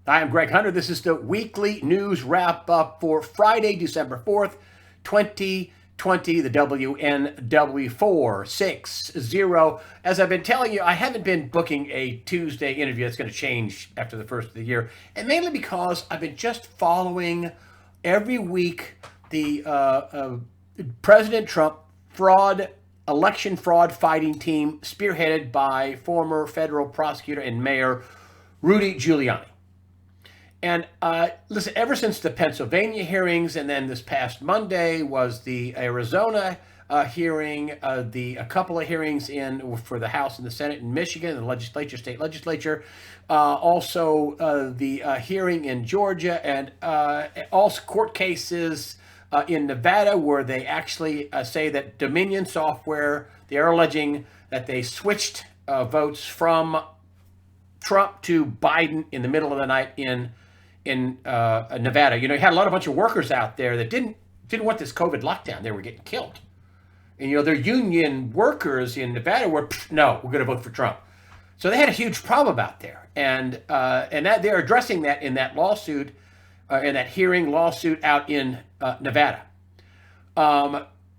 I am Greg Hunter. This is the weekly news wrap up for Friday, December 4th, 2020, the WNW 460. As I've been telling you, I haven't been booking a Tuesday interview. That's going to change after the first of the year. And mainly because I've been just following every week the President Trump election fraud fighting team spearheaded by former federal prosecutor and mayor Rudy Giuliani. And listen, ever since the Pennsylvania hearings, and then this past Monday was the Arizona hearing, a couple of hearings for the House and the Senate in Michigan, and the state legislature, also the hearing in Georgia, and also court cases in Nevada where they actually say that Dominion software, they are alleging that they switched votes from Trump to Biden in the middle of the night in Nevada. You had a bunch of workers out there that didn't want this COVID lockdown. They were getting killed. And, their union workers in Nevada were, no, we're going to vote for Trump. So they had a huge problem out there. And that they're addressing that in that lawsuit, in that hearing lawsuit out in Nevada.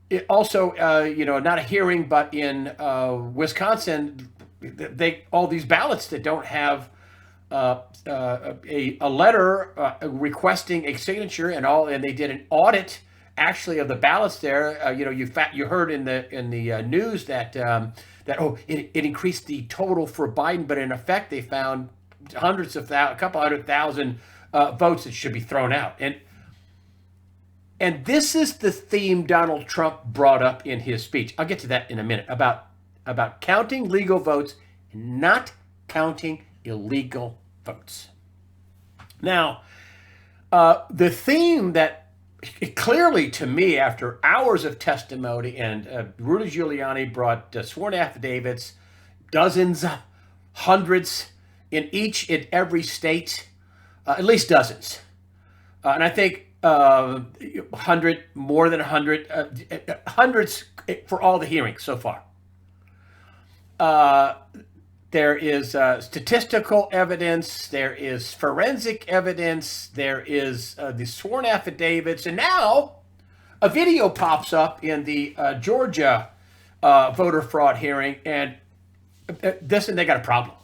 It also, not a hearing, but in Wisconsin, all these ballots that don't have a letter requesting a signature and they did an audit actually of the ballots there. You heard in the news that it increased the total for Biden, but in effect they found a couple 100,000 votes that should be thrown out. And this is the theme Donald Trump brought up in his speech. I'll get to that in a minute about counting legal votes and not counting illegal votes. Now, the theme that clearly to me, after hours of testimony, and Rudy Giuliani brought sworn affidavits, dozens, hundreds in every state, at least dozens. And I think 100, more than 100, hundreds for all the hearings so far. There is statistical evidence, there is forensic evidence, there is the sworn affidavits, and now a video pops up in the Georgia voter fraud hearing, and they got a problem.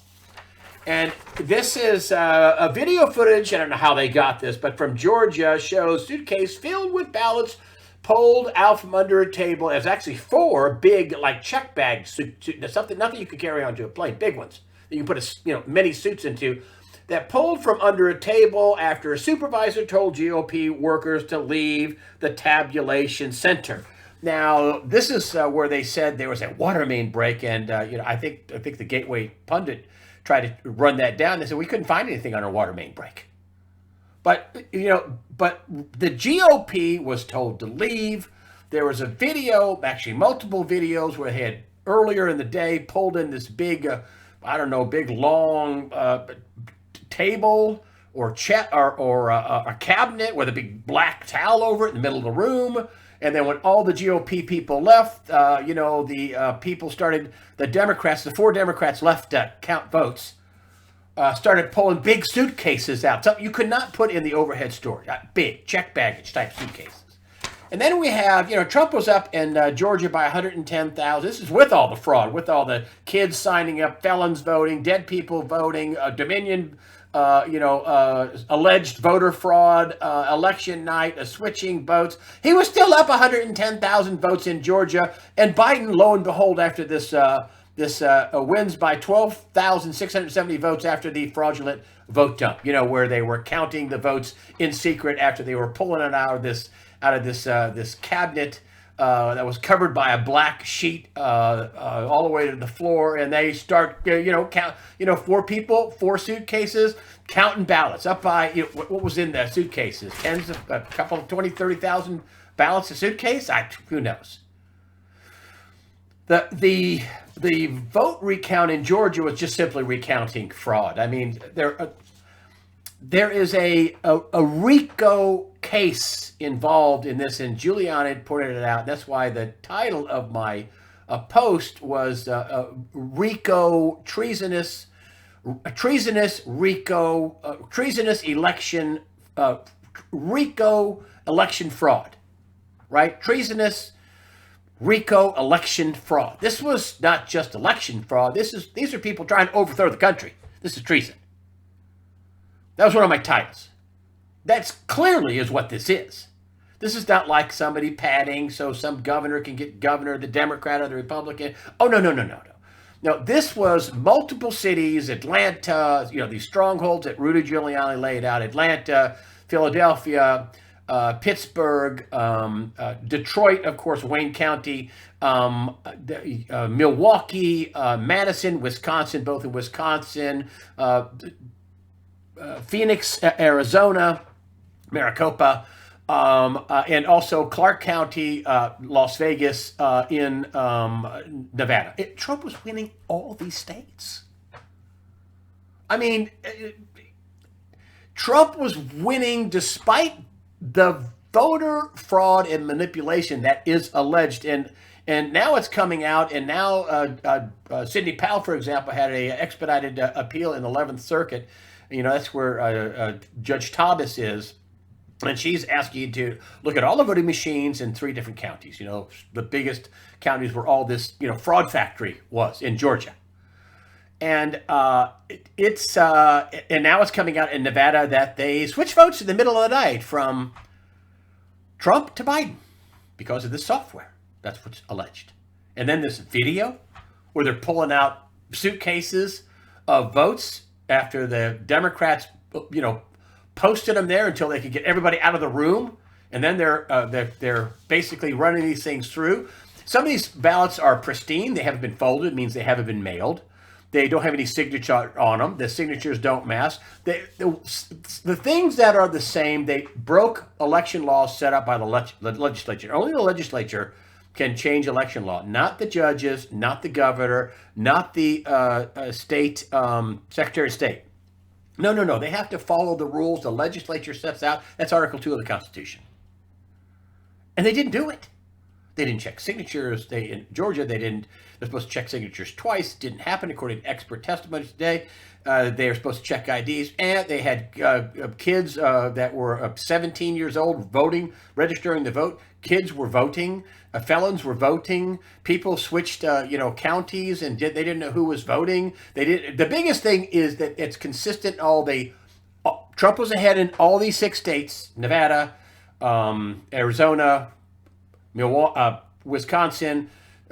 And this is a video footage, I don't know how they got this, but from Georgia, shows suitcase filled with ballots pulled out from under a table. It was actually 4 big, like, check bags, nothing you could carry onto a plane, big ones that you can put many suits into, that pulled from under a table after a supervisor told GOP workers to leave the tabulation center. Now, this is where they said there was a water main break, and I think the Gateway pundit tried to run that down. They said we couldn't find anything on our water main break. But the GOP was told to leave. There was a video, actually multiple videos, where they had earlier in the day pulled in this big, big long table or a cabinet with a big black towel over it in the middle of the room. And then when all the GOP people left, the people started, the 4 Democrats left to count votes. Started pulling big suitcases out, something you could not put in the overhead storage, big check baggage type suitcases. And then we have, Trump was up in Georgia by 110,000. This is with all the fraud, with all the kids signing up, felons voting, dead people voting, Dominion, alleged voter fraud, election night, switching votes. He was still up 110,000 votes in Georgia, and Biden, lo and behold, after this wins by 12,670 votes after the fraudulent vote dump, where they were counting the votes in secret after they were pulling it out of this cabinet that was covered by a black sheet all the way to the floor, and they start count 4 people, 4 suitcases, counting ballots up by what was in the suitcases, a couple of 20, 30,000 ballots a suitcase. Who knows? The vote recount in Georgia was just simply recounting fraud. I mean, there is a RICO case involved in this, and Giuliani pointed it out. That's why the title of my post was RICO treasonous a treasonous RICO, treasonous election, RICO election fraud, right? Treasonous RICO election fraud. This was not just election fraud. These are people trying to overthrow the country. This is treason. That was one of my titles. That's clearly is what this is. This is not like somebody padding so some governor can get governor, the Democrat or the Republican. Oh, no. No, this was multiple cities, Atlanta, these strongholds that Rudy Giuliani laid out, Atlanta, Philadelphia, Pittsburgh, Detroit, of course, Wayne County, Milwaukee, Madison, Wisconsin, both in Wisconsin, Phoenix, Arizona, Maricopa, and also Clark County, Las Vegas, in Nevada. Trump was winning all these states. I mean, Trump was winning despite the voter fraud and manipulation that is alleged. And now it's coming out, and now Sidney Powell, for example, had an expedited appeal in the 11th Circuit. That's where Judge Thomas is. And she's asking you to look at all the voting machines in 3 different counties. The biggest counties where all this, fraud factory was in Georgia. And it's and now it's coming out in Nevada that they switch votes in the middle of the night from Trump to Biden because of this software. That's what's alleged. And then this video where they're pulling out suitcases of votes after the Democrats, posted them there until they could get everybody out of the room, and then they're basically running these things through. Some of these ballots are pristine; they haven't been folded, means they haven't been mailed. They don't have any signature on them. The signatures don't match. The things that are the same, they broke election laws set up by the legislature. Only the legislature can change election law, not the judges, not the governor, not the state secretary of state. No. They have to follow the rules the legislature sets out. That's Article 2 of the Constitution. And they didn't do it. They didn't check signatures. In Georgia, they're supposed to check signatures twice. Didn't happen according to expert testimony today. They are supposed to check IDs. And they had kids that were 17 years old voting, registering to vote. Kids were voting. Felons were voting. People switched, counties, and they didn't know who was voting. The biggest thing is that it's consistent. Trump was ahead in all these 6 states: Nevada, Arizona, Milwaukee, Wisconsin,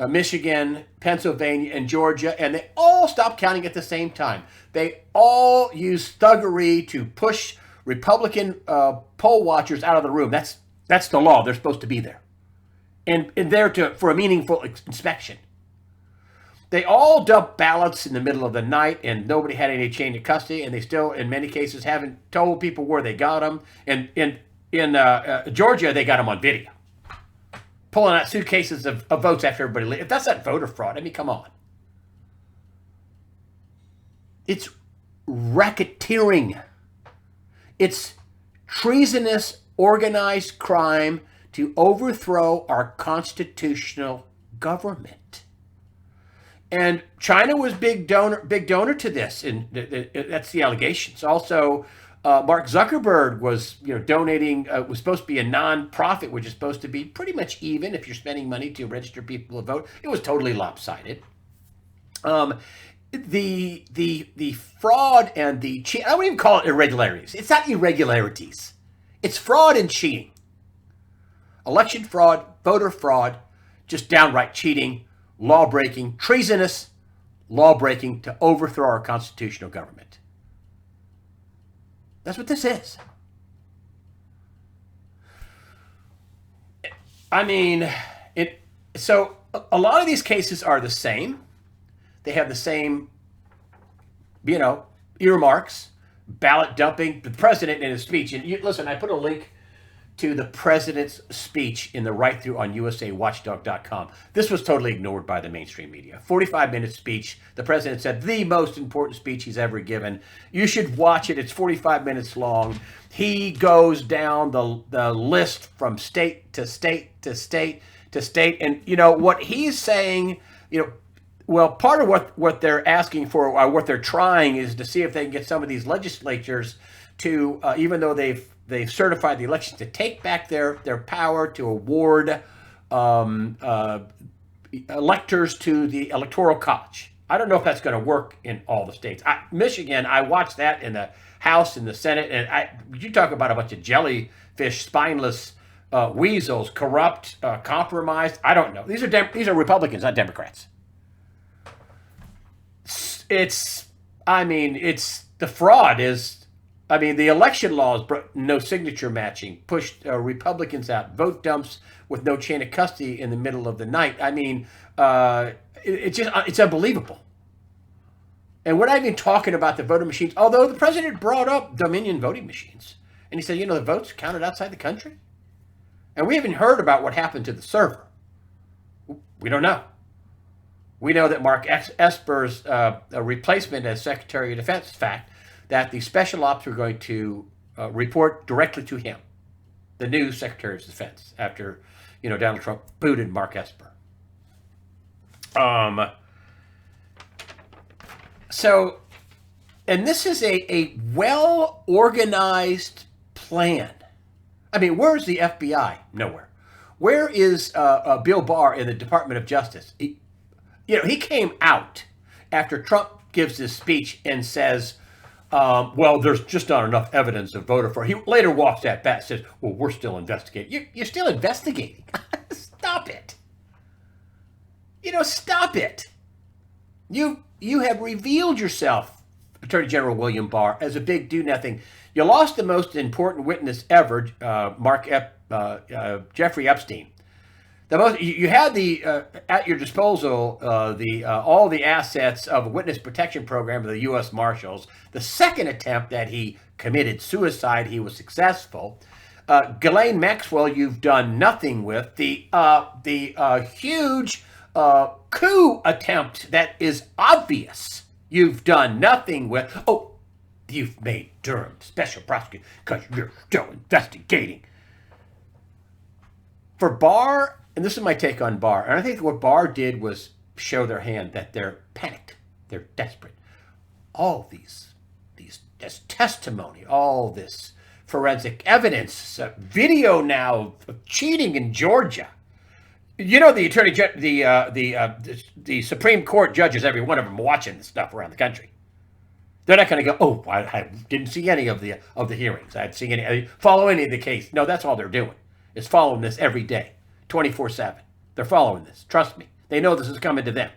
Michigan, Pennsylvania, and Georgia, and they all stopped counting at the same time. They all used thuggery to push Republican poll watchers out of the room. That's the law. They're supposed to be there. And there for a meaningful inspection. They all dumped ballots in the middle of the night, and nobody had any chain of custody, and they still, in many cases, haven't told people where they got them. And in Georgia, they got them on video, pulling out suitcases of votes after everybody leaves. If that's not voter fraud, I mean, come on. It's racketeering. It's treasonous, organized crime to overthrow our constitutional government. And China was big donor to this, and that's the allegations. Also, Mark Zuckerberg was, donating. Was supposed to be a non-profit, which is supposed to be pretty much even if you're spending money to register people to vote. It was totally lopsided. The fraud and the cheat. I wouldn't even call it irregularities. It's not irregularities. It's fraud and cheating. Election fraud, voter fraud, just downright cheating, law-breaking, treasonous law-breaking to overthrow our constitutional government. That's what this is. I mean, so a lot of these cases are the same. They have the same, earmarks, ballot dumping. The president in his speech, and listen, I put a link to the president's speech in the write-through on usawatchdog.com. This was totally ignored by the mainstream media. 45-minute speech. The president said the most important speech he's ever given. You should watch it. It's 45 minutes long. He goes down the list from state to state to state to state. And, what he's saying, Well, part of what they're asking for, or what they're trying, is to see if they can get some of these legislatures to, even though they've certified the election, to take back their power to award um, uh, electors to the electoral college. I don't know if that's going to work in all the states. Michigan, I watched that in the House and the Senate, and you talk about a bunch of jellyfish, spineless weasels, corrupt, compromised. I don't know. These are Republicans, not Democrats. It's, I mean, it's the fraud is, I mean, the election laws, no signature matching, pushed Republicans out, vote dumps with no chain of custody in the middle of the night. I mean, it's unbelievable. And we're not even talking about the voting machines, although the president brought up Dominion voting machines. And he said, the votes counted outside the country. And we haven't heard about what happened to the server. We don't know. We know that Mark Esper's replacement as Secretary of Defense, fact that the special ops were going to report directly to him, the new Secretary of Defense, after Donald Trump booted Mark Esper. So, and this is a well-organized plan. I mean, where's the FBI? Nowhere. Where is Bill Barr in the Department of Justice? He came out after Trump gives this speech and says, well, there's just not enough evidence of voter fraud. He later walks that back and says, well, we're still investigating. You're still investigating. Stop it. Stop it. You have revealed yourself, Attorney General William Barr, as a big do-nothing. You lost the most important witness ever, Jeffrey Epstein. You had at your disposal all the assets of a witness protection program of the U.S. Marshals. The second attempt that he committed suicide, he was successful. Ghislaine Maxwell, you've done nothing with. The huge coup attempt that is obvious, you've done nothing with. Oh, you've made Durham special prosecutor because you're still investigating. For Barr, and this is my take on Barr, and I think what Barr did was show their hand, that they're panicked, they're desperate. All this testimony, all this forensic evidence, video now of cheating in Georgia. The Supreme Court judges, every one of them, watching this stuff around the country. They're not going to go, oh, I didn't see any of the hearings. I didn't see any, follow any of the case. No, that's all they're doing, is following this every day. 24/7. They're following this. Trust me. They know this is coming to them.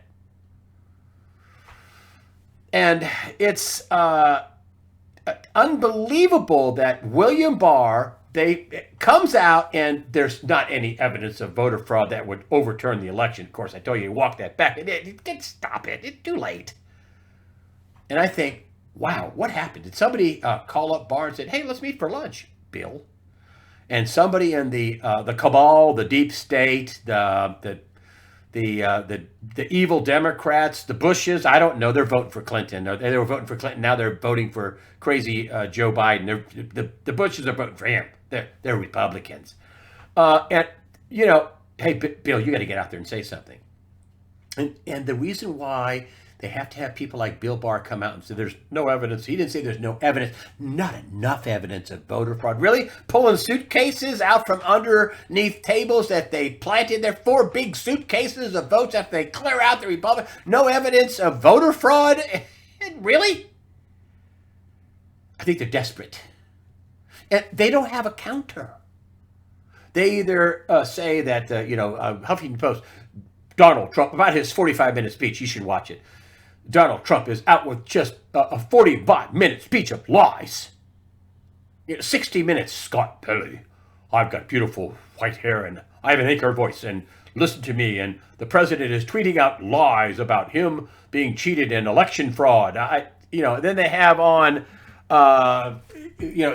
And it's unbelievable that William Barr, comes out and there's not any evidence of voter fraud that would overturn the election. Of course, I told you, he walked that back. Stop it. It's too late. And I think, wow, what happened? Did somebody call up Barr and said, hey, let's meet for lunch, Bill? And somebody in the cabal, the deep state, the evil Democrats, the Bushes, I don't know, they're voting for Clinton. They were voting for Clinton. Now they're voting for crazy Joe Biden. The Bushes are voting for him. They're Republicans. And hey, Bill, you got to get out there and say something. And the reason why they have to have people like Bill Barr come out and say there's no evidence. He didn't say there's no evidence. Not enough evidence of voter fraud. Really? Pulling suitcases out from underneath tables that they planted there. 4 big suitcases of votes after they clear out the Republic. No evidence of voter fraud? Really? I think they're desperate. And they don't have a counter. They either say that, Huffington Post, Donald Trump, about his 45-minute speech, you should watch it. Donald Trump is out with just a 45-minute speech of lies. 60 minutes, Scott Pelley. I've got beautiful white hair and I have an acre voice, and listen to me. And the president is tweeting out lies about him being cheated in election fraud. Then they have on,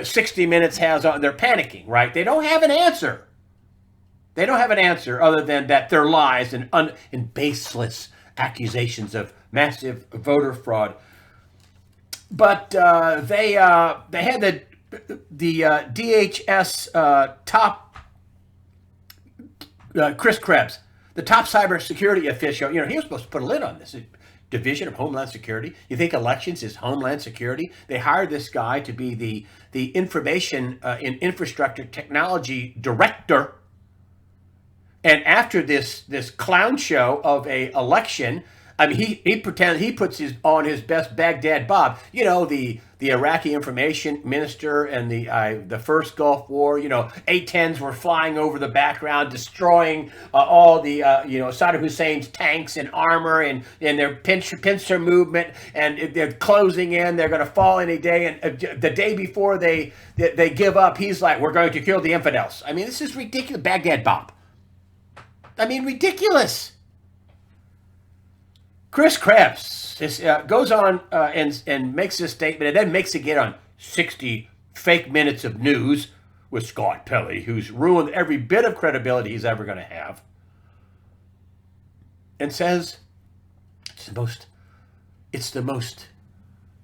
60 Minutes has on, they're panicking, right? They don't have an answer. They don't have an answer other than that they're lies and baseless accusations of massive voter fraud. But they had the DHS top Chris Krebs The top cybersecurity official, he was supposed to put a lid on this. Division of Homeland Security. You think elections is Homeland Security? They hired this guy to be the information and infrastructure technology director. And after this clown show of a election, I mean, he pretends he puts on his best Baghdad Bob. The Iraqi information minister and the first Gulf War. A-10s were flying over the background, destroying all the Saddam Hussein's tanks and armor and their pincer movement, and they're closing in. They're going to fall any day. And the day before they give up, he's like, "We're going to kill the infidels." I mean, this is ridiculous. Baghdad Bob. I mean, ridiculous. Chris Krebs goes on and makes this statement and then makes it get on 60 fake minutes of news with Scott Pelley, who's ruined every bit of credibility he's ever going to have, and says it's the most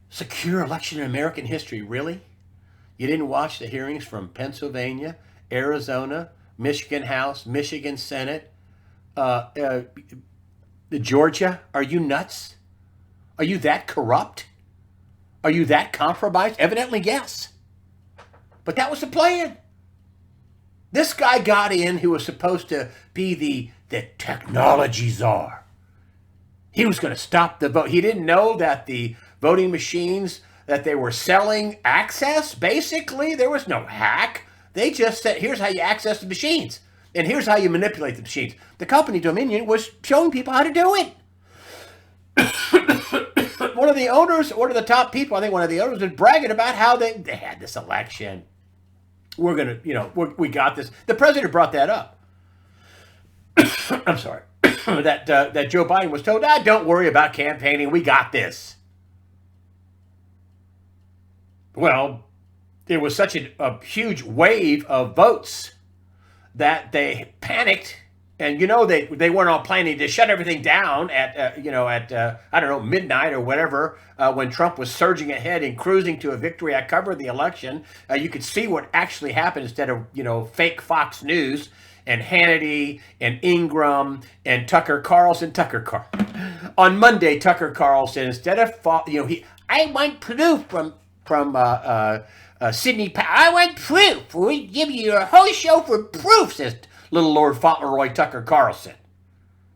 secure election in American history. Really? You didn't watch the hearings from Pennsylvania, Arizona, Michigan House, Michigan Senate, Georgia? Are you nuts? Are you that corrupt? Are you that compromised? Evidently, yes. But that was the plan. This guy got in who was supposed to be the technology czar. He was going to stop the vote. He didn't know that the voting machines, that they were selling access, basically. There was no hack. They just said, here's how you access the machines. And here's how you manipulate the machines. The company Dominion was showing people how to do it. One of the top people, I think one of the owners was bragging about how they had this election. We're going to, we got this. The president brought that up. I'm sorry. that Joe Biden was told, don't worry about campaigning. We got this. Well, there was such a huge wave of votes that they panicked, and they weren't all planning to shut everything down at midnight or whatever, when Trump was surging ahead and cruising to a victory. I covered the election. You could see what actually happened instead of fake Fox News and Hannity and Ingram and Tucker Carlson. On Monday, Tucker Carlson, instead of I want proof from Sidney Powell. I want proof. We give you a whole show for proof, says little Lord Fauntleroy Tucker Carlson.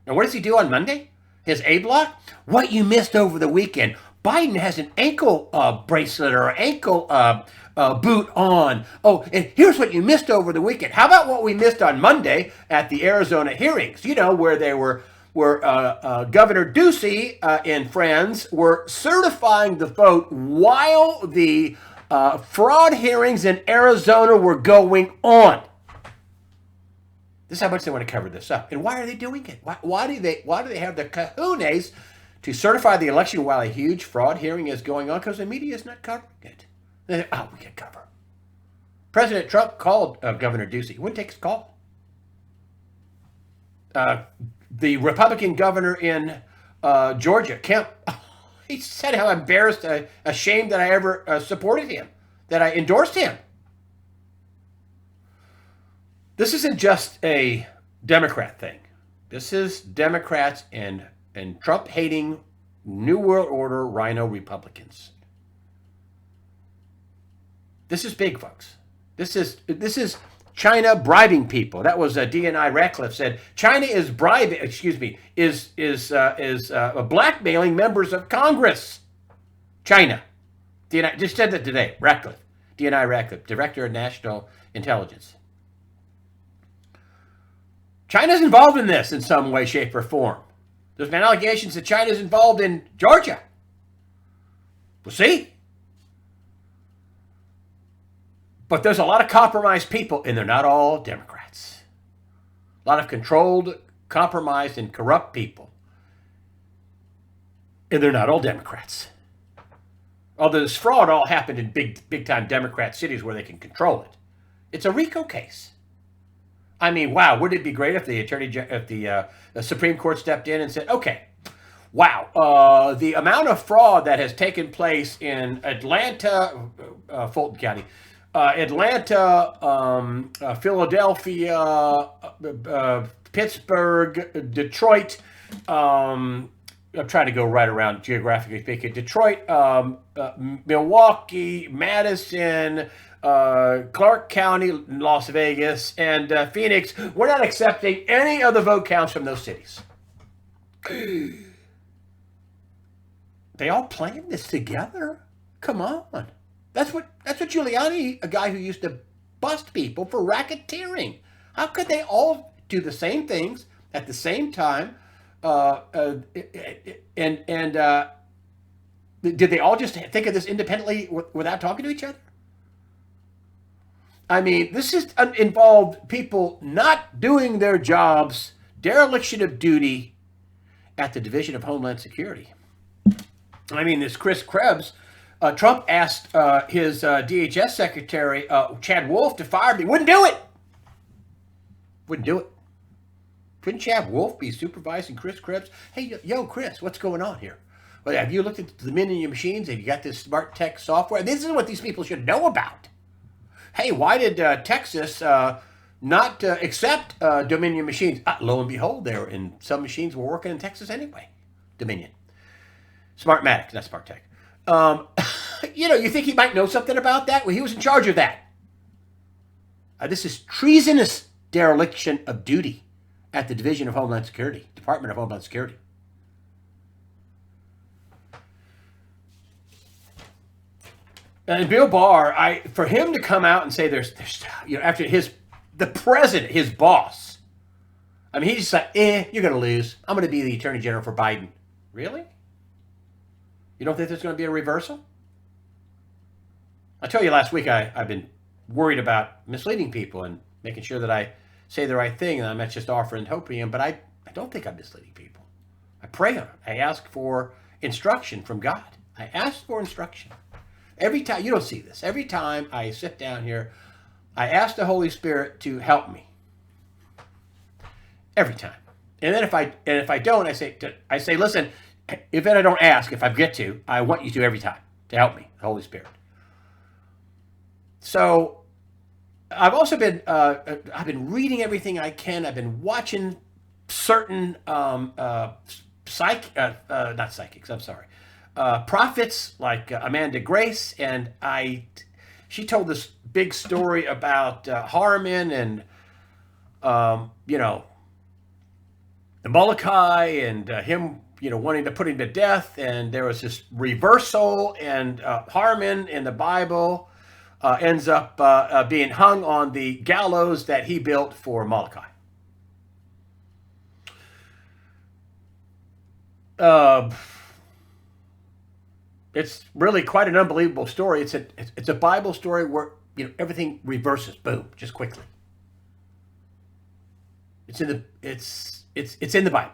And what does he do on Monday? His A-block? What you missed over the weekend. Biden has an ankle bracelet or ankle boot on. Oh, and here's what you missed over the weekend. How about what we missed on Monday at the Arizona hearings? Where they were Governor Ducey and friends were certifying the vote while the fraud hearings in Arizona were going on. This is how much they want to cover this up. And why are they doing it? Why do they have the kahunas to certify the election while a huge fraud hearing is going on? Because the media is not covering it. We can cover. President Trump called Governor Ducey. He wouldn't take his call. The Republican governor in Georgia, Kemp, he said how embarrassed, ashamed that I ever supported him, that I endorsed him. This isn't just a Democrat thing. This is Democrats and Trump-hating New World Order rhino Republicans. This is big, folks. This is China bribing people. That was DNI Ratcliffe said. China is blackmailing members of Congress. China. DNI just said that today. Ratcliffe. DNI Ratcliffe, Director of National Intelligence. China's involved in this in some way, shape, or form. There's been allegations that China's involved in Georgia. We'll see. But there's a lot of compromised people, and they're not all Democrats. A lot of controlled, compromised, and corrupt people. And they're not all Democrats. Although this fraud all happened in big-time Democrat cities where they can control it. It's a RICO case. I mean, wow, wouldn't it be great if the Supreme Court stepped in and said, okay, wow, the amount of fraud that has taken place in Atlanta, Fulton County, Atlanta, Philadelphia, Pittsburgh, Detroit. I'm trying to go right around geographically speaking. Detroit, Milwaukee, Madison, Clark County, Las Vegas, and Phoenix. We're not accepting any of the vote counts from those cities. They all planned this together. Come on. That's what Giuliani, a guy who used to bust people for racketeering. How could they all do the same things at the same time? And did they all just think of this independently without talking to each other? I mean, this is involved people not doing their jobs, dereliction of duty at the Division of Homeland Security. I mean, this Chris Krebs, Trump asked his DHS secretary, Chad Wolf, to fire me. Wouldn't do it. Wouldn't do it. Couldn't Chad Wolf be supervising Chris Krebs? Hey, yo, Chris, what's going on here? Well, have you looked at the Dominion machines? Have you got this smart tech software? This is what these people should know about. Hey, why did Texas not accept Dominion machines? Lo and behold, some machines were working in Texas anyway. Dominion. Smartmatic, not smart tech. You think he might know something about that? Well, he was in charge of that. This is treasonous dereliction of duty at the Division of Homeland Security, Department of Homeland Security. And Bill Barr, for him to come out and say there's after the president, his boss, I mean, he's just like, you're going to lose. I'm going to be the Attorney General for Biden. Really? You don't think there's going to be a reversal? I told you last week I've been worried about misleading people and making sure that I say the right thing, and I'm not just offering hopium, but I don't think I'm misleading people. I pray on them. I ask for instruction from God. I ask for instruction. Every time, you don't see this, every time I sit down here, I ask the Holy Spirit to help me. Every time. And then if I don't, I say, listen, if I don't ask, if I get to, I want you to every time to help me, the Holy Spirit. So I've also been reading everything I can. I've been watching certain prophets like Amanda Grace, and she told this big story about Harmon and the Molokai and him wanting to put him to death, and there was this reversal, and Harmon in the Bible ends up being hung on the gallows that he built for Molokai. It's really quite an unbelievable story. It's a Bible story where everything reverses, boom, just quickly. It's in the Bible,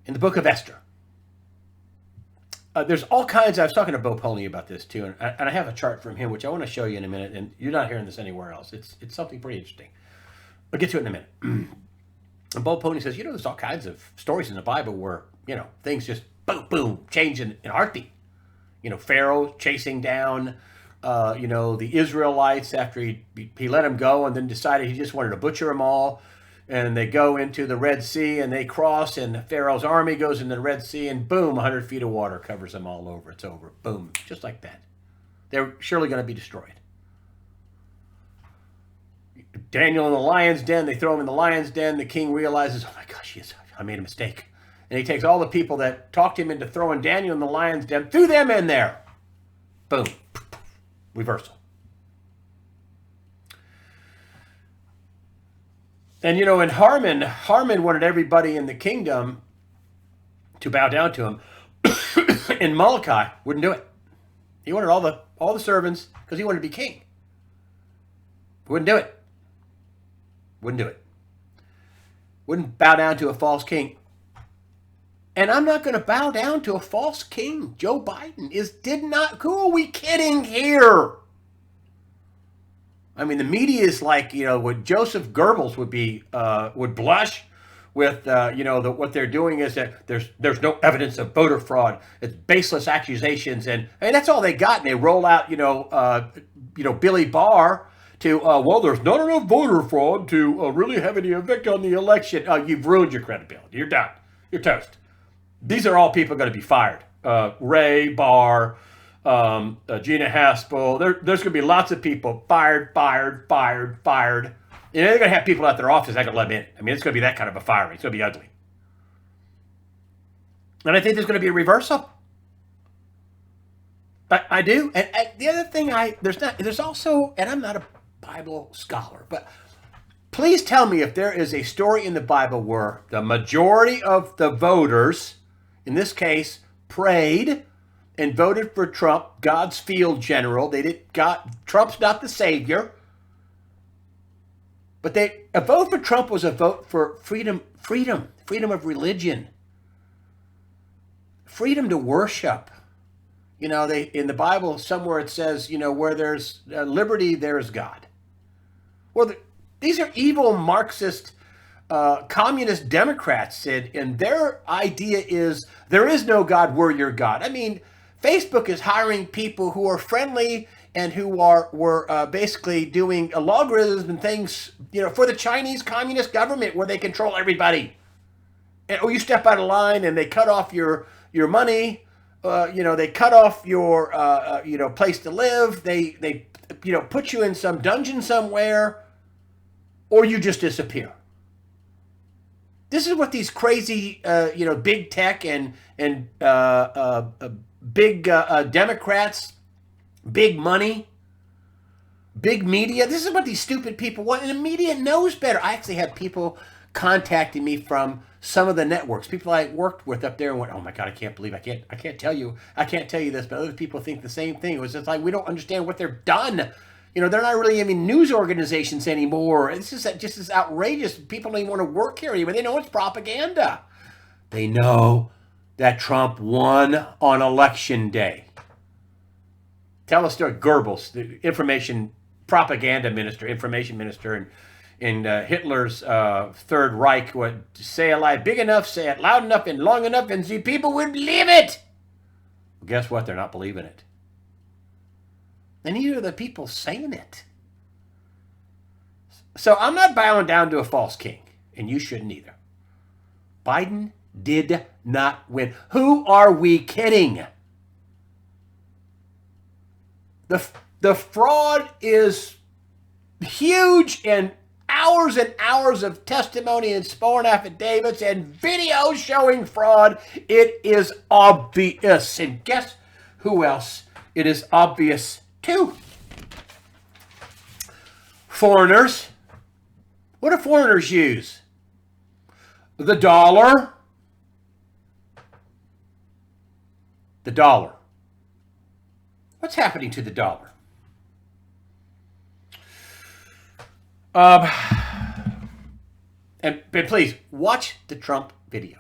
in the book of Esther. There's all kinds. I was talking to Bo Pony about this too, and I have a chart from him which I want to show you in a minute. And you're not hearing this anywhere else. It's something pretty interesting. I'll get to it in a minute. And Bo Pony says, there's all kinds of stories in the Bible where things just boom, boom, change in a heartbeat. Pharaoh chasing down the Israelites after he let them go, and then decided he just wanted to butcher them all. And they go into the Red Sea, and they cross, and Pharaoh's army goes into the Red Sea, and boom, 100 feet of water covers them all over. It's over. Boom. Just like that. They're surely going to be destroyed. Daniel in the lion's den, they throw him in the lion's den. The king realizes, oh my gosh, I made a mistake. And he takes all the people that talked him into throwing Daniel in the lion's den, threw them in there. Boom. Reversal. And and Harmon wanted everybody in the kingdom to bow down to him. And Molokai wouldn't do it. He wanted all the servants because he wanted to be king. Wouldn't do it. Wouldn't do it. Wouldn't bow down to a false king. And I'm not going to bow down to a false king. Joe Biden did not. Who are we kidding here? I mean, the media is like, what Joseph Goebbels would blush with, what they're doing is that there's no evidence of voter fraud. It's baseless accusations. And that's all they got. And they roll out, Billy Barr to, well, there's not enough voter fraud to really have any effect on the election. You've ruined your credibility. You're done. You're toast. These are all people going to be fired. Ray, Barr, Gina Haspel. There's going to be lots of people fired. They're going to have people at their office that can let them in. I mean, it's going to be that kind of a firing. It's going to be ugly. And I think there's going to be a reversal. I do. And the other thing, there's also, and I'm not a Bible scholar, but please tell me if there is a story in the Bible where the majority of the voters, in this case, prayed and voted for Trump, God's field general. Trump's not the savior. But a vote for Trump was a vote for freedom of religion, freedom to worship. You know, in the Bible somewhere it says, where there's liberty, there's God. Well, these are evil Marxist, communist Democrats, and their idea is there is no God, we're your God. I mean, Facebook is hiring people who are friendly and who were basically doing logarithms and things, for the Chinese Communist government where they control everybody. And you step out of line and they cut off your money. They cut off your place to live. They put you in some dungeon somewhere, or you just disappear. This is what these crazy big tech and big Democrats, big money, big media. This is what these stupid people want, and the media knows better. I actually had people contacting me from some of the networks, people I worked with up there, and went, "Oh my God, I can't believe I can't tell you this," but other people think the same thing. It was just like, we don't understand what they've done. They're not really even news organizations anymore. It's just as outrageous. People don't even want to work here anymore. They know it's propaganda. They know that Trump won on election day. Tell us story. Goebbels, the information minister in Hitler's Third Reich, would say a lie big enough, say it loud enough and long enough, and see people would believe it. Well, guess what? They're not believing it. And neither are the people saying it. So I'm not bowing down to a false king, and you shouldn't either. Biden did not win. Who are we kidding? The fraud is huge, and hours of testimony and sworn affidavits and videos showing fraud. It is obvious. And guess who else it is obvious to? Foreigners. What do foreigners use? The dollar. The dollar. What's happening to the dollar? And please watch the Trump video.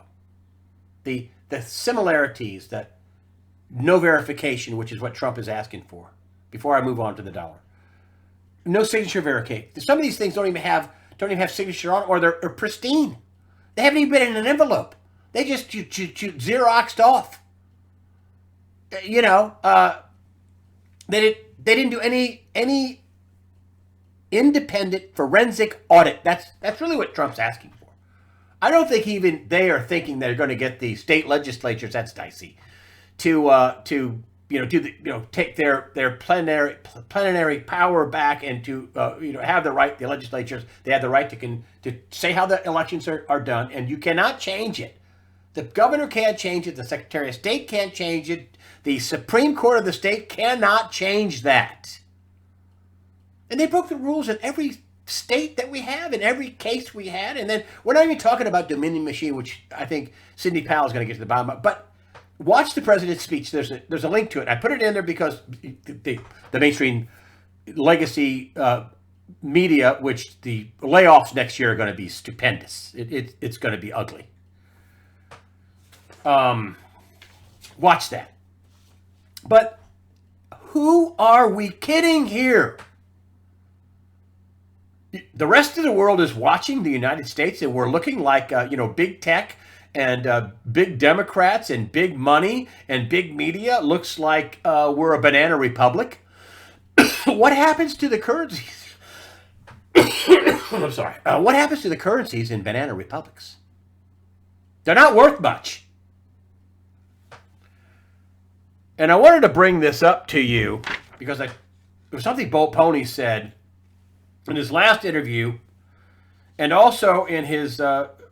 The similarities, that no verification, which is what Trump is asking for, before I move on to the dollar. No signature verification. Some of these things don't even have signature on, or they're pristine. They haven't even been in an envelope. They just Xeroxed off. They didn't do any independent forensic audit. That's really what Trump's asking for. I don't think even they are thinking they're going to get the state legislatures. That's dicey. Take their plenary power back, and to have the right. The legislatures, they have the right to say how the elections are done, and you cannot change it. The governor can't change it. The Secretary of State can't change it. The Supreme Court of the state cannot change that. And they broke the rules in every state that we have, in every case we had. And then we're not even talking about Dominion Machine, which I think Sidney Powell is going to get to the bottom of. But watch the president's speech. There's a link to it. I put it in there because the mainstream legacy media, which the layoffs next year are going to be stupendous. It's going to be ugly. Watch that. But who are we kidding here? The rest of the world is watching the United States, and we're looking like, big tech and big Democrats and big money and big media. Looks like we're a banana republic. What happens to the currencies? I'm sorry. What happens to the currencies in banana republics? They're not worth much. And I wanted to bring this up to you because it was something Bolt Pony said in his last interview, and also in his,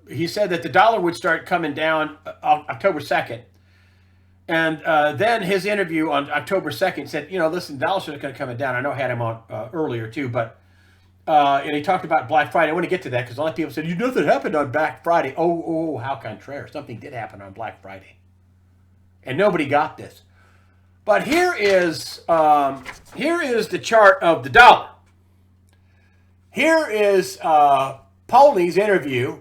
he said that the dollar would start coming down October 2nd. And then his interview on October 2nd said, listen, the dollar's going to come down. I know I had him on earlier too, but, and he talked about Black Friday. I want to get to that because a lot of people said, nothing happened on Black Friday. Oh, how contraire. Something did happen on Black Friday. And nobody got this. But here is the chart of the dollar. Here is Pony's interview,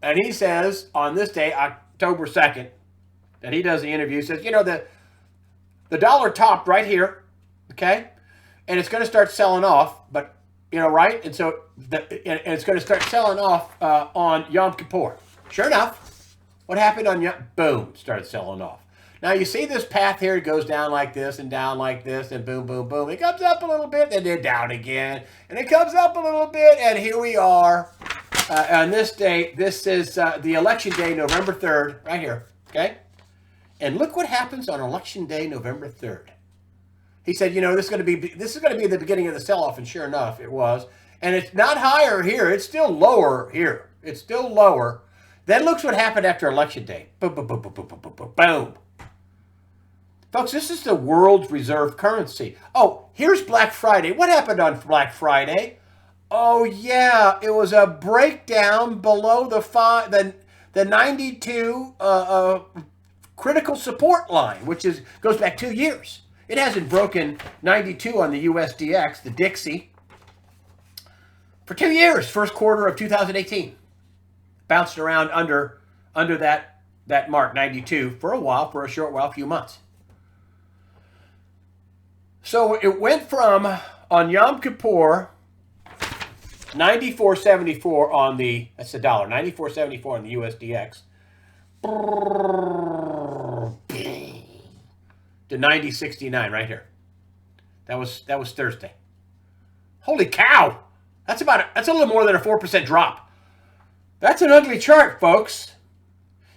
and he says on this day, October 2nd, that he does the interview, says, the dollar topped right here, okay? And it's going to start selling off, but, right? And so and it's going to start selling off on Yom Kippur. Sure enough, what happened on Yom? Boom, started selling off. Now, you see this path here, it goes down like this and down like this, and boom, boom, boom. It comes up a little bit, and then down again. And it comes up a little bit, and here we are on this day. This is the election day, November 3rd, right here, okay? And look what happens on election day, November 3rd. He said, this is going to be the beginning of the sell-off, and sure enough, it was. And it's not higher here. It's still lower here. It's still lower. Then look what happened after election day. Boom, boom, boom, boom, boom, boom, boom, boom, boom. Folks, this is the world's reserve currency. Oh, here's Black Friday. What happened on Black Friday? Oh, yeah, it was a breakdown below the 92 critical support line, which goes back 2 years. It hasn't broken 92 on the USDX, the Dixie, for 2 years, first quarter of 2018. Bounced around under that mark, 92, for a short while, a few months. So it went from, on Yom Kippur, 94.74 on that's the dollar, 94.74 on the USDX, to 90.69 right here. That was Thursday. Holy cow! That's a little more than a 4% drop. That's an ugly chart, folks.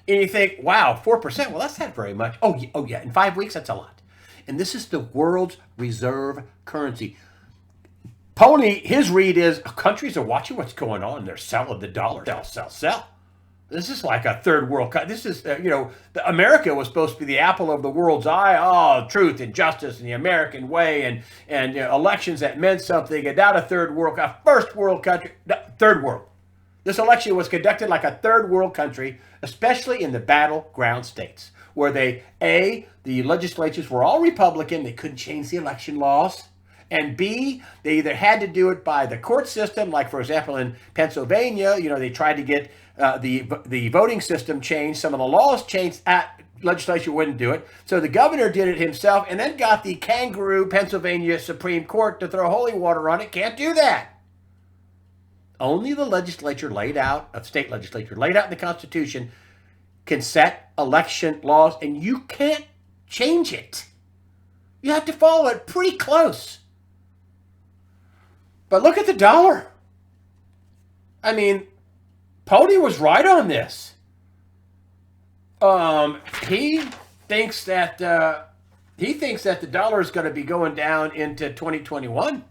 And you think, wow, 4%? Well, that's not very much. Oh yeah, in 5 weeks, that's a lot. And this is the world's reserve currency. Pony, his read is, countries are watching what's going on. They're selling the dollar. Sell. This is like a third world country. This is, America was supposed to be the apple of the world's eye. Oh, truth and justice and the American way and elections that meant something. And not a first world country, third world. This election was conducted like a third world country, especially in the battleground states, where the legislatures were all Republican. They couldn't change the election laws. And B, they either had to do it by the court system, like, for example, in Pennsylvania, they tried to get the voting system changed. Some of the laws changed. Legislature wouldn't do it. So the governor did it himself and then got the kangaroo Pennsylvania Supreme Court to throw holy water on it. Can't do that. Only the legislature state legislature laid out in the Constitution can set election laws, and you can't change it. You have to follow it pretty close. But look at the dollar. I mean, Pony was right on this. He thinks that the dollar is going to be going down into 2021.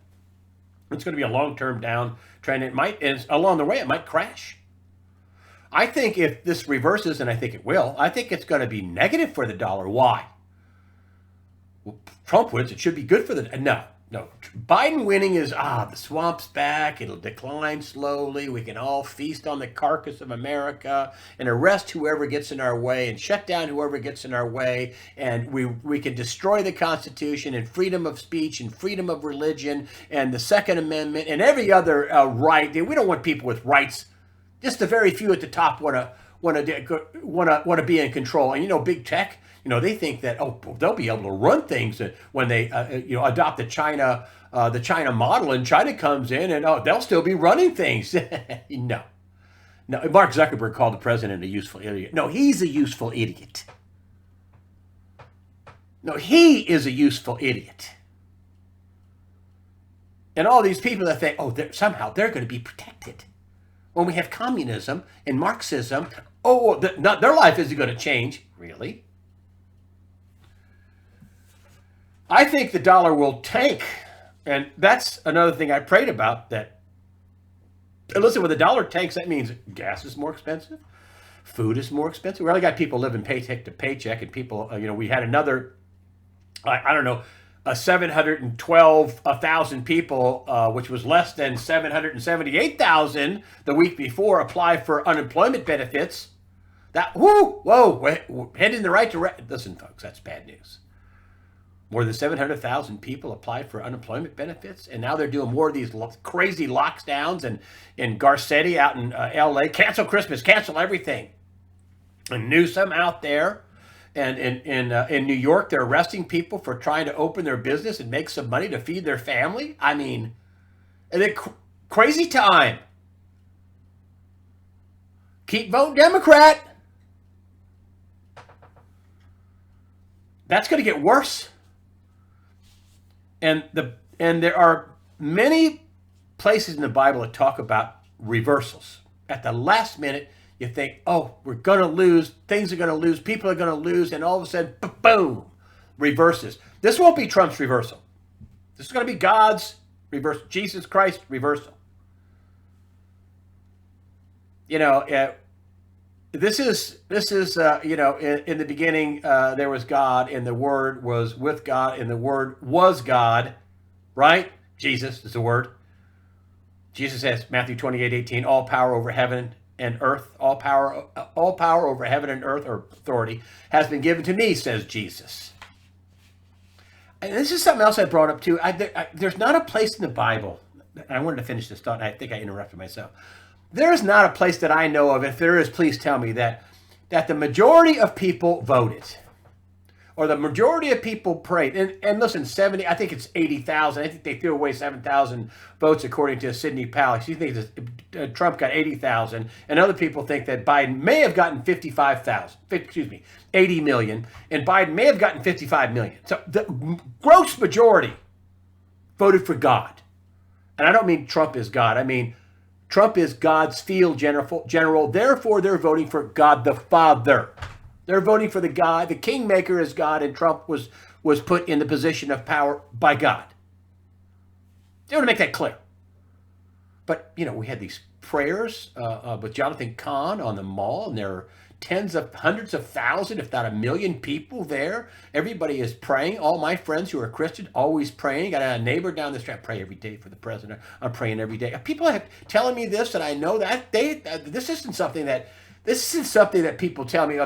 It's going to be a long-term downtrend. And along the way, it might crash. I think if this reverses, and I think it will, I think it's going to be negative for the dollar. Why? Well, Trump wins. It should be good for the... No. Biden winning is, the swamp's back. It'll decline slowly. We can all feast on the carcass of America and arrest whoever gets in our way and shut down whoever gets in our way. And we can destroy the Constitution and freedom of speech and freedom of religion and the Second Amendment and every other right. We don't want people with rights. Just the very few at the top want to be in control. And big tech, they think that they'll be able to run things when they adopt the China model, and China comes in and they'll still be running things. No, Mark Zuckerberg called the president a useful idiot. No, he's a useful idiot. No, he is a useful idiot. And all these people that think, oh, somehow they're going to be protected. When we have communism and Marxism, oh, their life isn't going to change. Really? I think the dollar will tank. And that's another thing I prayed about. That, listen, when the dollar tanks, that means gas is more expensive. Food is more expensive. We already got people living paycheck to paycheck. And people, we had another, I don't know, 712,000 people, which was less than 778,000 the week before, apply for unemployment benefits. That, whoa, heading in the right direction. Listen, folks, that's bad news. More than 700,000 people applied for unemployment benefits, and now they're doing more of these crazy lockdowns and in Garcetti out in L.A. Cancel Christmas, cancel everything. And Newsom out there. And in New York, they're arresting people for trying to open their business and make some money to feed their family. I mean, crazy time. Keep voting Democrat. That's going to get worse. And there are many places in the Bible that talk about reversals. At the last minute, you think, oh, we're going to lose, things are going to lose, people are going to lose, and all of a sudden, boom, reverses. This won't be Trump's reversal. This is going to be God's reversal, Jesus Christ reversal. This is in the beginning, there was God, and the Word was with God, and the Word was God, right? Jesus is the Word. Jesus says, Matthew 28:18, all power over heaven and earth, all power over heaven and earth, or authority, has been given to me, says Jesus. And this is something else I brought up too. There's not a place in the Bible, I wanted to finish this thought, and I think I interrupted myself. There is not a place that I know of, if there is, please tell me, that the majority of people voted, or the majority of people prayed. And listen, 70, I think it's 80,000. I think they threw away 7,000 votes according to Sidney Powell. She thinks Trump got 80,000, and other people think that Biden may have gotten 80 million, and Biden may have gotten 55 million. So the gross majority voted for God. And I don't mean Trump is God. I mean, Trump is God's field general. Therefore, they're voting for God the Father. They're voting for the God. The kingmaker is God, and Trump was put in the position of power by God. They want to make that clear. But, we had these prayers with Jonathan Cahn on the mall, and there are hundreds of thousands, if not 1 million people there. Everybody is praying. All my friends who are Christian, always praying. Got a neighbor down the street. I pray every day for the president. I'm praying every day. People are telling me this, and I know that this isn't something that people tell me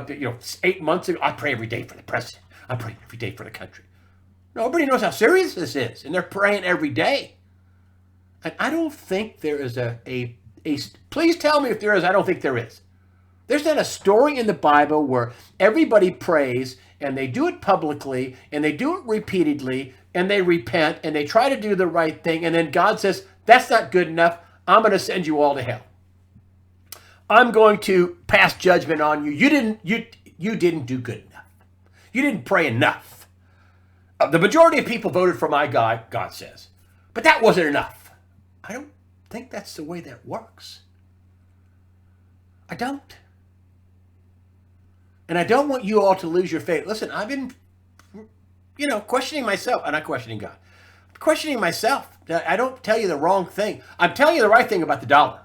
8 months ago. I pray every day for the president. I pray every day for the country. Nobody knows how serious this is, and they're praying every day. And I don't think there is please tell me if there is. I don't think there is. There's not a story in the Bible where everybody prays, and they do it publicly, and they do it repeatedly, and they repent, and they try to do the right thing, and then God says, that's not good enough. I'm going to send you all to hell. I'm going to pass judgment on you. You didn't do good enough. You didn't pray enough. The majority of people voted for my guy, God says. But that wasn't enough. I don't think that's the way that works. I don't. And I don't want you all to lose your faith. Listen, I've been, questioning myself. I'm not questioning God. I'm questioning myself. I don't tell you the wrong thing. I'm telling you the right thing about the dollar.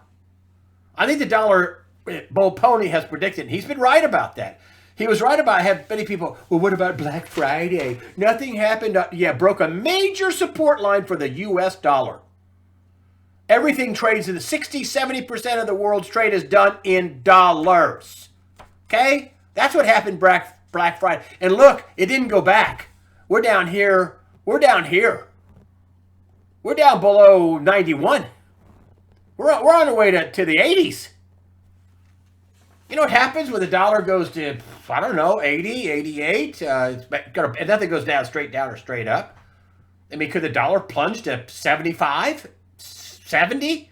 I think the dollar, Bull Pony has predicted, and he's been right about that. He was right about, I have many people, well, what about Black Friday? Nothing happened. Broke a major support line for the U.S. dollar. Everything trades in 60-70% of the world's trade is done in dollars. Okay? That's what happened Black Friday. And look, it didn't go back. We're down here. We're down below 91. We're on our way to the 80s. You know what happens when the dollar goes to, 80, 88? Nothing goes straight down or straight up. I mean, could the dollar plunge to 75, 70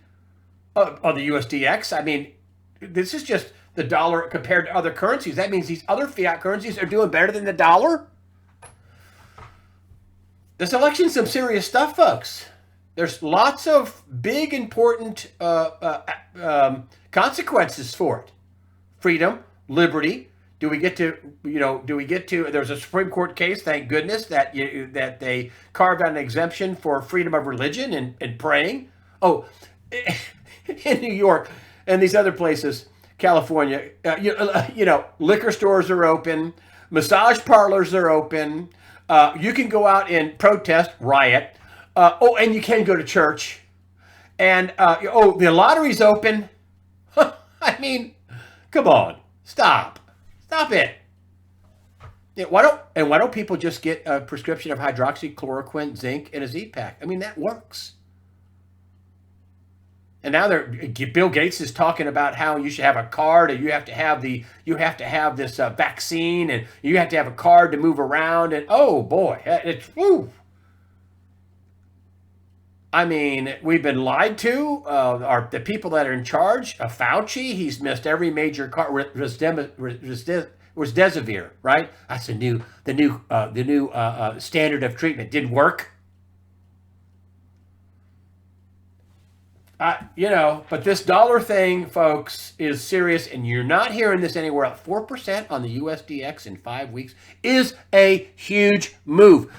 on the USDX? I mean, this is just the dollar compared to other currencies. That means these other fiat currencies are doing better than the dollar. This election's some serious stuff, folks. There's lots of big, important consequences for it. Freedom, liberty. Do we get to, there's a Supreme Court case, thank goodness, that that they carved out an exemption for freedom of religion and praying. Oh, in New York and these other places, California, liquor stores are open, massage parlors are open. You can go out and protest, riot. And you can go to church. And, the lottery's open. I mean, come on. Stop it. Yeah, why don't people just get a prescription of hydroxychloroquine, zinc, and a Z-Pack? I mean, that works. And now Bill Gates is talking about how you should have a card, or you have to have this vaccine, and you have to have a card to move around. And oh boy, it's woo. I mean, we've been lied to. The people that are in charge, Fauci, he's missed every major card. Was Desivir, right? That's the new standard of treatment. Didn't work. But this dollar thing, folks, is serious, and you're not hearing this anywhere else. 4% on the USDX in 5 weeks is a huge move.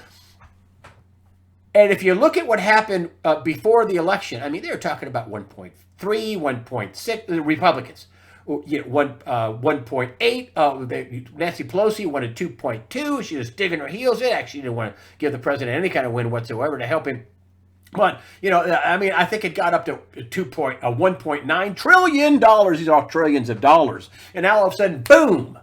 And if you look at what happened before the election, I mean, they were talking about 1.3, 1.6, the Republicans. 1.8. Nancy Pelosi wanted 2.2. She was digging her heels in. Actually, didn't want to give the president any kind of win whatsoever to help him. But, I think it got up to $1.9 trillion. These are all trillions of dollars. And now all of a sudden, boom.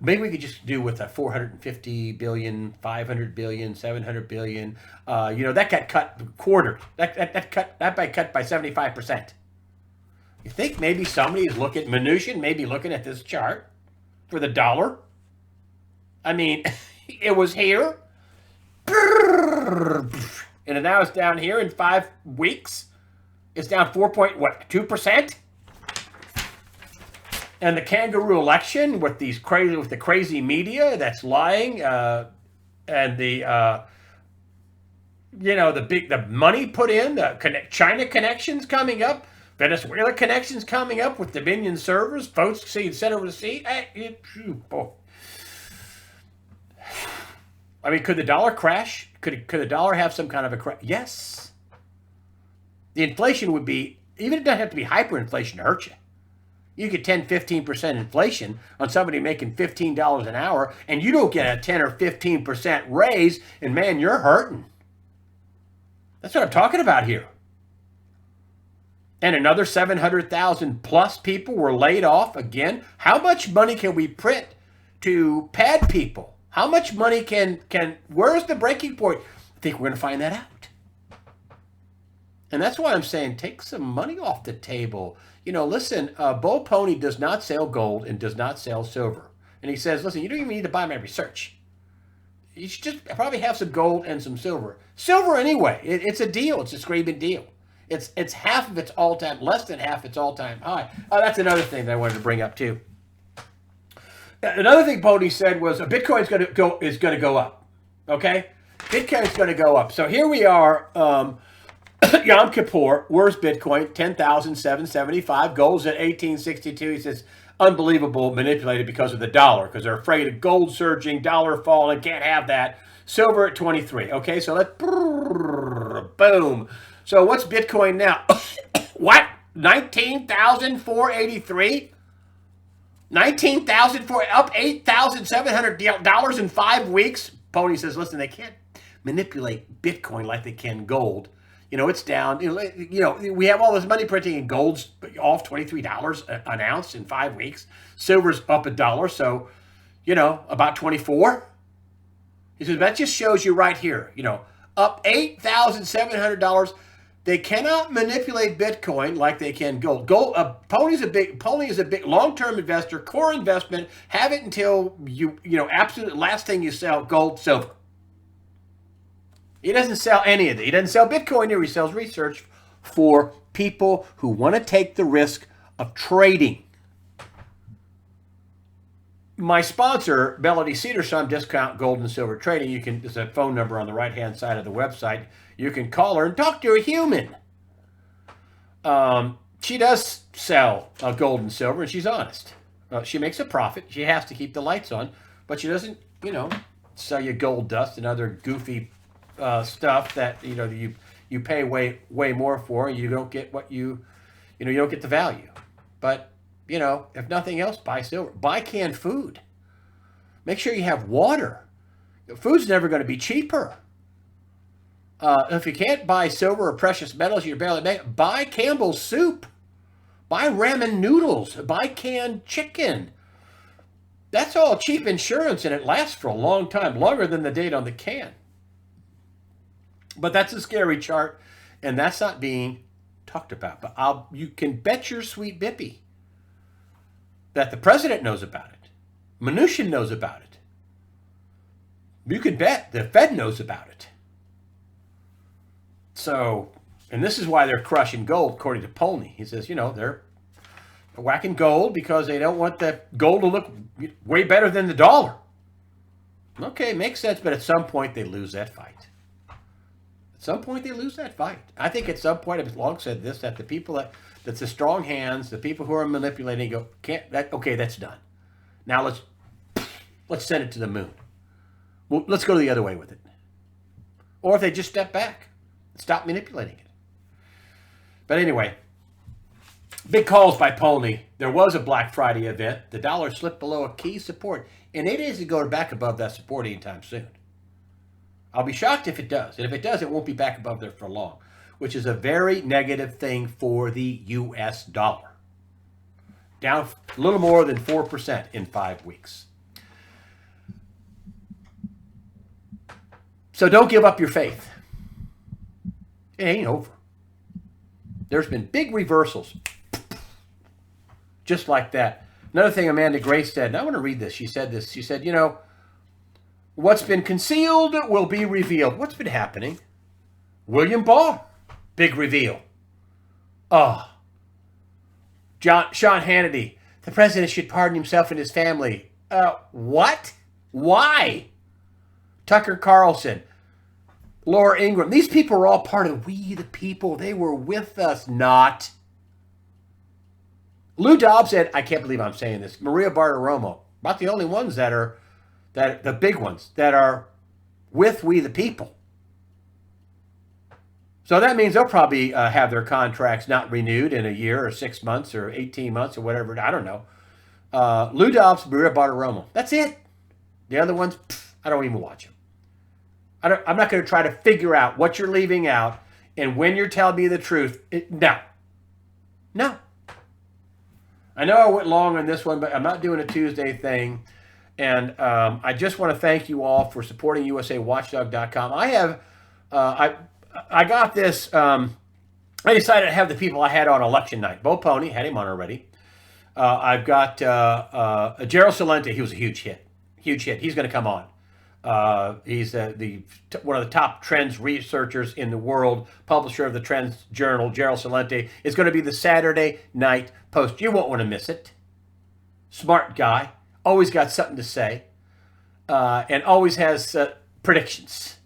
Maybe we could just do with a 450 billion, 500 billion, 700 billion. That got cut quartered. That cut by 75%. You think maybe somebody is looking, Mnuchin, maybe looking at this chart for the dollar? I mean, it was here. And now it's down here in 5 weeks. It's down 2%? And the kangaroo election with the crazy media that's lying, and the money put in, the China connections coming up, Venezuela connections coming up with Dominion servers, votes sent over the sea. I mean, could the dollar crash? Could the dollar have some kind of a crash? Yes. The inflation would be, even it doesn't have to be hyperinflation to hurt you. You get 10, 15% inflation on somebody making $15 an hour, and you don't get a 10 or 15% raise, and man, you're hurting. That's what I'm talking about here. And another 700,000 plus people were laid off again. How much money can we print to pad people? How much money can where's the breaking point? I think we're going to find that out. And that's why I'm saying take some money off the table. Listen, Bull Pony does not sell gold and does not sell silver. And he says, listen, you don't even need to buy my research. You should just probably have some gold and some silver. Silver anyway. It's a deal. It's a screaming deal. It's half of its all-time, less than half its all-time high. That's another thing that I wanted to bring up too. Another thing Pony said was Bitcoin's is going to go up. Okay? Bitcoin's going to go up. So here we are. Yom Kippur, where's Bitcoin? 10,775. Gold's at 1862. He says, unbelievable, manipulated because of the dollar, because they're afraid of gold surging, dollar falling, can't have that. Silver at 23. Okay, so let's, boom. So what's Bitcoin now? What? 19,483? 19,004, up $8,700 in 5 weeks. Pony says, listen, they can't manipulate Bitcoin like they can gold. It's down. We have all this money printing, and gold's off $23 an ounce in 5 weeks. Silver's up $1, so about 24. He says that just shows you right here. Up $8,700. They cannot manipulate Bitcoin like they can gold. Pony is a big long-term investor, core investment. Have it until absolute last thing you sell, gold, silver. He doesn't sell any of it. He doesn't sell Bitcoin here. He sells research for people who want to take the risk of trading. my sponsor, Melody Cedarstrom, Discount Gold and Silver Trading, there's a phone number on the right-hand side of the website. You can call her and talk to a human. She does sell gold and silver, and she's honest. She makes a profit. She has to keep the lights on, but she doesn't, sell you gold dust and other goofy stuff that you pay way more for, and you don't get what you don't get the value. But if nothing else, buy silver. Buy canned food. Make sure you have water. Food's never going to be cheaper. If you can't buy silver or precious metals, you're barely making. Buy Campbell's soup. Buy ramen noodles. Buy canned chicken. That's all cheap insurance, and it lasts for a long time, longer than the date on the can. But that's a scary chart, and that's not being talked about. But you can bet your sweet bippy that the president knows about it. Mnuchin knows about it. You can bet the Fed knows about it. So, and this is why they're crushing gold, according to Polney. He says, they're whacking gold because they don't want the gold to look way better than the dollar. Okay, makes sense, but at some point they lose that fight. At some point they lose that fight. I think at some point, I've long said this, that the people that's the strong hands, the people who are manipulating okay, that's done. Now let's send it to the moon. Well, let's go the other way with it. Or if they just step back, stop manipulating it. But anyway, big calls by Polney. There was a Black Friday event. The dollar slipped below a key support, and it isn't going back above that support anytime soon. I'll be shocked if it does. And if it does, it won't be back above there for long, which is a very negative thing for the U.S. dollar. Down a little more than 4% in 5 weeks. So don't give up your faith. It ain't over. There's been big reversals. Just like that. Another thing Amanda Grace said, and I want to read this. She said this. She said, what's been concealed will be revealed. What's been happening? William Barr, big reveal. Sean Hannity, the president should pardon himself and his family. What? Why? Tucker Carlson, Laura Ingraham. These people are all part of we the people. They were with us, not. Lou Dobbs said, I can't believe I'm saying this, Maria Bartiromo, about the only ones the big ones that are with we the people. So that means they'll probably have their contracts not renewed in a year or 6 months or 18 months or whatever. I don't know. Lou Dobbs, Maria Bartiromo. That's it. The other ones, I don't even watch them. I'm not going to try to figure out what you're leaving out and when you're telling me the truth. No. I know I went long on this one, but I'm not doing a Tuesday thing. And I just want to thank you all for supporting USAWatchdog.com. I got this. I decided to have the people I had on election night. Bo Pony, had him on already. I've got Gerald Celente. He was a huge hit. He's going to come on. He's one of the top trends researchers in the world, publisher of the Trends Journal. Gerald Celente is going to be the Saturday Night Post. You won't want to miss it. Smart guy, always got something to say, and always has predictions.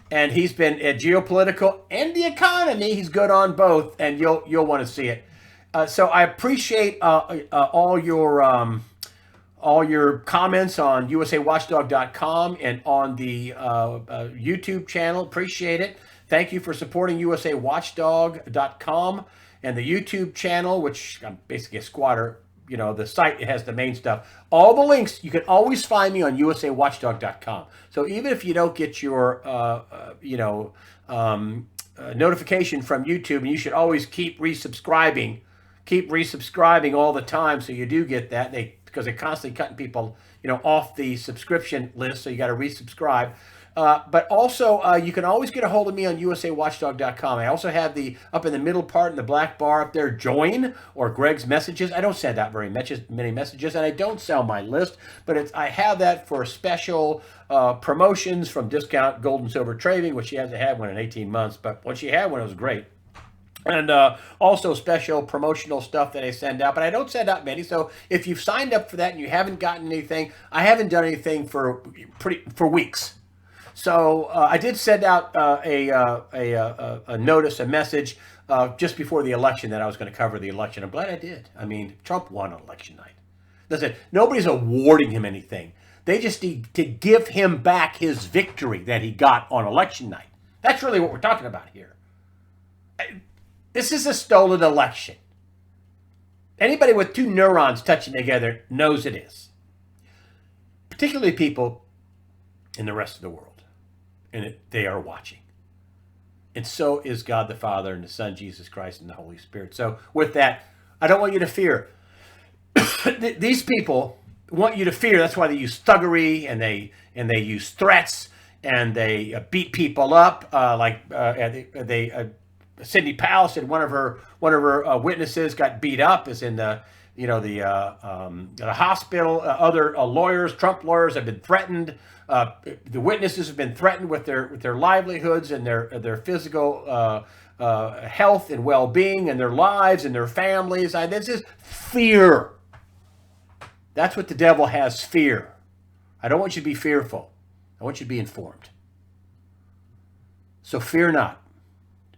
And he's been at geopolitical and the economy. He's good on both, and you'll want to see it. So I appreciate all your comments on USAWatchdog.com and on the YouTube channel. Appreciate it. Thank you for supporting USAWatchdog.com and the YouTube channel, which I'm basically a squatter. The site, it has the main stuff. All the links, you can always find me on USAWatchdog.com. So even if you don't get your, notification from YouTube, and you should always keep resubscribing all the time so you do get that. Because they're constantly cutting people, off the subscription list, so you got to resubscribe. But also, you can always get a hold of me on USAWatchdog.com. I also have up in the middle part in the black bar up there, join, or Greg's messages. I don't send out very many messages, and I don't sell my list, but I have that for special promotions from Discount Gold and Silver Trading, which she hasn't had one in 18 months, but when she had one, it was great. and also special promotional stuff that I send out, but I don't send out many. So if you've signed up for that and you haven't gotten anything, I haven't done anything for weeks. So I did send out a notice, a message just before the election that I was going to cover the election. I'm glad I did. I mean, Trump won on election night. Listen, nobody's awarding him anything. They just need to give him back his victory that he got on election night. That's really what we're talking about here. This is a stolen election. Anybody with two neurons touching together knows it is. Particularly people in the rest of the world. And they are watching. And so is God the Father and the Son, Jesus Christ, and the Holy Spirit. So with that, I don't want you to fear. These people want you to fear. That's why they use thuggery and they use threats and they beat people up. Sidney Powell said one of her witnesses got beat up. Is in the hospital. Other lawyers, Trump lawyers, have been threatened. The witnesses have been threatened with their livelihoods and their physical health and well-being and their lives and their families. This is fear. That's what the devil has, fear. I don't want you to be fearful. I want you to be informed. So fear not.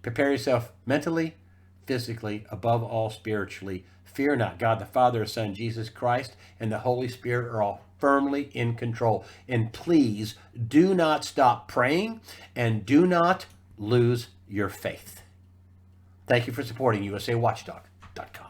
Prepare yourself mentally, physically, above all spiritually. Fear not. God the Father, Son, Jesus Christ, and the Holy Spirit are all firmly in control. And please do not stop praying and do not lose your faith. Thank you for supporting USAWatchdog.com.